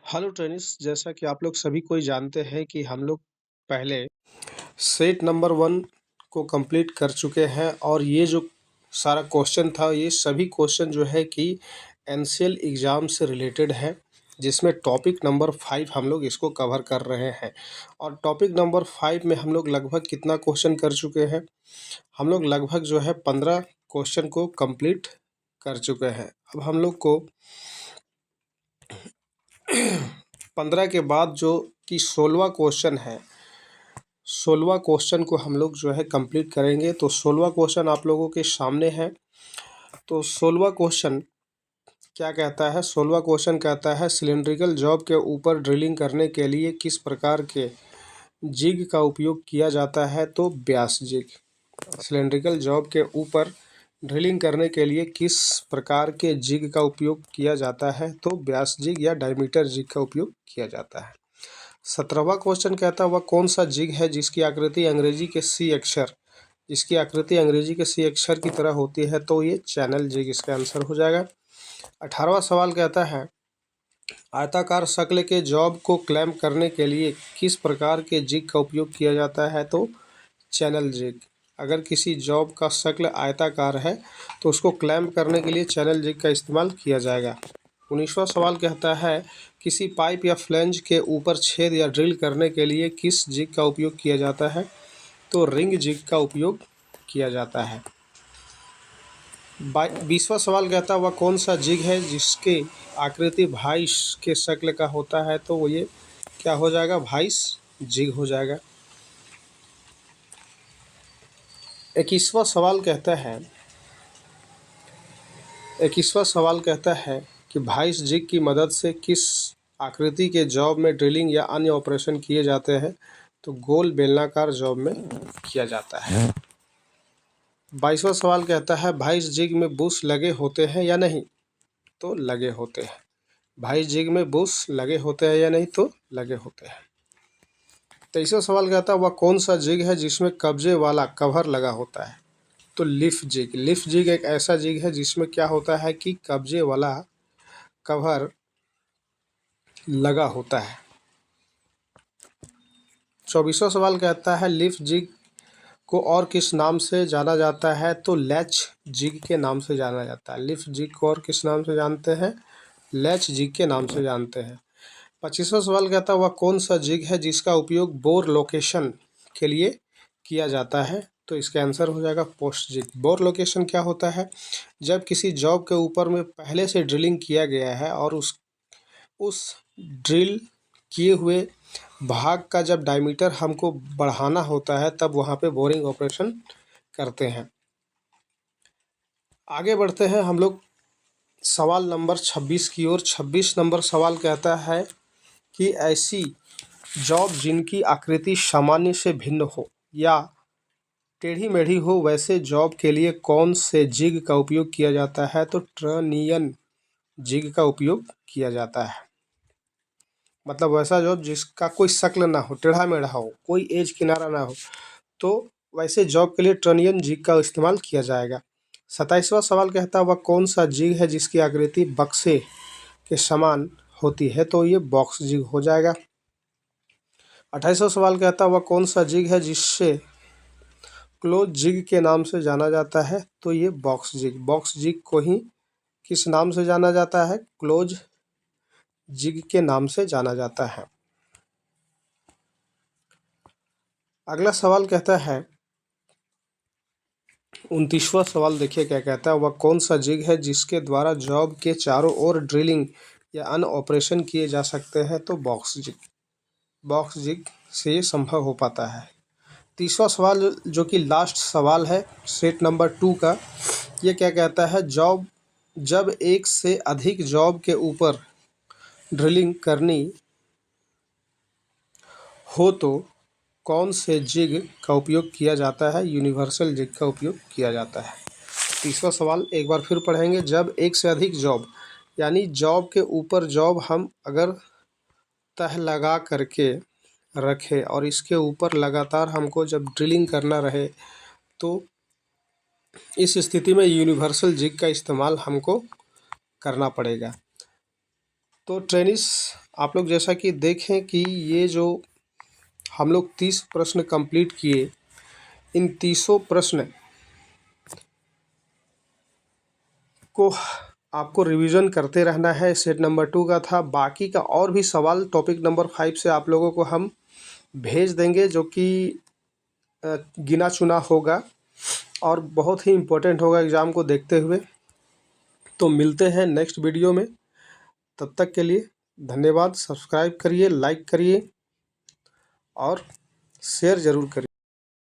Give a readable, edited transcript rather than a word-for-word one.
Hello trainees, जैसा कि आप लोग सभी कोई जानते हैं कि हम लोग पहले सेट नंबर 1 को कंप्लीट कर चुके हैं और ये जो सारा क्वेश्चन था, ये सभी क्वेश्चन जो है कि एनसीएल एग्ज़ाम से रिलेटेड है, जिसमें टॉपिक नंबर 5 हम लोग इसको कवर कर रहे हैं। और टॉपिक नंबर 5 में हम लोग लगभग कितना क्वेश्चन कर चुके हैं? हम लोग लगभग जो है 15 क्वेश्चन को कंप्लीट कर चुके हैं। अब हम लोग को 15 के बाद जो कि 16वां क्वेश्चन है, 16वां क्वेश्चन को हम लोग जो है कंप्लीट करेंगे। तो 16वां क्वेश्चन आप लोगों के सामने है। तो 16वां क्वेश्चन क्या कहता है? 16वां क्वेश्चन कहता है सिलिंड्रिकल जॉब के ऊपर ड्रिलिंग करने के लिए किस प्रकार के जिग का उपयोग किया जाता है? तो व्यास जिग। सिलिंड्रिकल जॉब के ऊपर ड्रिलिंग करने के लिए किस प्रकार के जिग का उपयोग किया जाता है? तो व्यास जिग या डायमीटर जिग का उपयोग किया जाता है। 17वां क्वेश्चन कहता है वह कौन सा जिग है जिसकी आकृति अंग्रेजी के सी अक्षर की तरह होती है? तो ये चैनल जिग इसका आंसर हो जाएगा। 18वां सवाल कहता है आयताकार शक्ल के जॉब को क्लैंप करने के लिए किस प्रकार के जिग का उपयोग किया जाता है? तो चैनल जिग। अगर किसी जॉब का शक्ल आयताकार है तो उसको क्लैंप करने के लिए चैनल जिग का इस्तेमाल किया जाएगा। 19वां सवाल कहता है किसी पाइप या फ्लैंज के ऊपर छेद या ड्रिल करने के लिए किस जिग का उपयोग किया जाता है? तो रिंग जिग का उपयोग किया जाता है। 20वां सवाल कहता है वह कौन सा जिग है जिसके आकृति वाइस के शक्ल का होता है? तो वो ये क्या हो जाएगा? वाइस जिग हो जाएगा। 21वां सवाल कहता है 21वां सवाल कहता है कि वाइस जिग की मदद से किस आकृति के जॉब में ड्रिलिंग या अन्य ऑपरेशन किए जाते हैं? तो गोल बेलनाकार जॉब में किया जाता है। 22वां सवाल कहता है वाइस जिग में बुश लगे होते हैं या नहीं? तो लगे होते हैं। वाइस जिग में बुश लगे होते हैं या नहीं? तो लगे होते हैं। 23वां सवाल कहता है वह कौन सा जिग है जिसमें कब्जे वाला कवर लगा होता है? तो लिफ जिग। लिफ जिग एक ऐसा जिग है जिसमें क्या होता है कि कब्जे वाला कवर लगा होता है। 24वां सवाल कहता है लिफ जिग को और किस नाम से जाना जाता है? तो लैच जिग के नाम से जाना जाता है। लिफ जिग को और किस नाम से जानते हैं? लैच जिग के नाम से जानते हैं। 25वां सवाल कहता है वह कौन सा जिग है जिसका उपयोग बोर लोकेशन के लिए किया जाता है? तो इसका आंसर हो जाएगा पोस्ट जिग। बोर लोकेशन क्या होता है? जब किसी जॉब के ऊपर में पहले से ड्रिलिंग किया गया है और उस ड्रिल किए हुए भाग का जब डायमीटर हमको बढ़ाना होता है तब वहाँ पे बोरिंग ऑपरेशन करते हैं। आगे बढ़ते हैं हम लोग सवाल नंबर 26 की ओर। 26 नंबर सवाल कहता है कि ऐसी जॉब जिनकी आकृति सामान्य से भिन्न हो या टेढ़ी मेढ़ी हो वैसे जॉब के लिए कौन से जिग का उपयोग किया जाता है? तो ट्रनियन जिग का उपयोग किया जाता है। मतलब वैसा जॉब जिसका कोई शक्ल ना हो, टेढ़ा मेढ़ा हो, कोई एज किनारा ना हो, तो वैसे जॉब के लिए ट्रनियन जिग का इस्तेमाल किया जाएगा। 27वां सवाल कहता है वह कौन सा जिग है जिसकी आकृति बक्से के समान होती है? तो ये बॉक्स जिग हो जाएगा। 28वां सवाल कहता है वह कौन सा जिग है जिससे क्लोज जिग के नाम से जाना जाता है? तो ये बॉक्स जिग। बॉक्स जिग को ही किस नाम से जाना जाता है? क्लोज जिग के नाम से जाना जाता है। अगला सवाल कहता है 29वां सवाल देखिए क्या कहता है वह कौन सा जिग है जिसके द्वारा जॉब के चारों ओर ड्रिलिंग या अन्य ऑपरेशन किए जा सकते हैं? तो बॉक्स जिग। बॉक्स जिग से ये संभव हो पाता है। 30वां सवाल जो कि लास्ट सवाल है सेट नंबर 2 का, ये क्या कहता है जब एक से अधिक जॉब के ऊपर ड्रिलिंग करनी हो तो कौन से जिग का उपयोग किया जाता है? यूनिवर्सल जिग का उपयोग किया जाता है। 30वां सवाल एक बार फिर पढ़ेंगे। जब एक से अधिक जॉब यानी जॉब के ऊपर जॉब हम अगर तह लगा करके रखें और इसके ऊपर लगातार हमको जब ड्रिलिंग करना रहे तो इस स्थिति में यूनिवर्सल जिग का इस्तेमाल हमको करना पड़ेगा। तो ट्रेनिस आप लोग जैसा कि देखें कि ये जो हम लोग 30 प्रश्न कंप्लीट किए, इन 30 प्रश्न को आपको रिवीजन करते रहना है। सेट नंबर 2 का था, बाकी का और भी सवाल टॉपिक नंबर 5 से आप लोगों को हम भेज देंगे, जो कि गिना चुना होगा और बहुत ही इम्पोर्टेंट होगा एग्ज़ाम को देखते हुए। तो मिलते हैं नेक्स्ट वीडियो में, तब तक के लिए धन्यवाद। सब्सक्राइब करिए, लाइक करिए और शेयर ज़रूर करिए।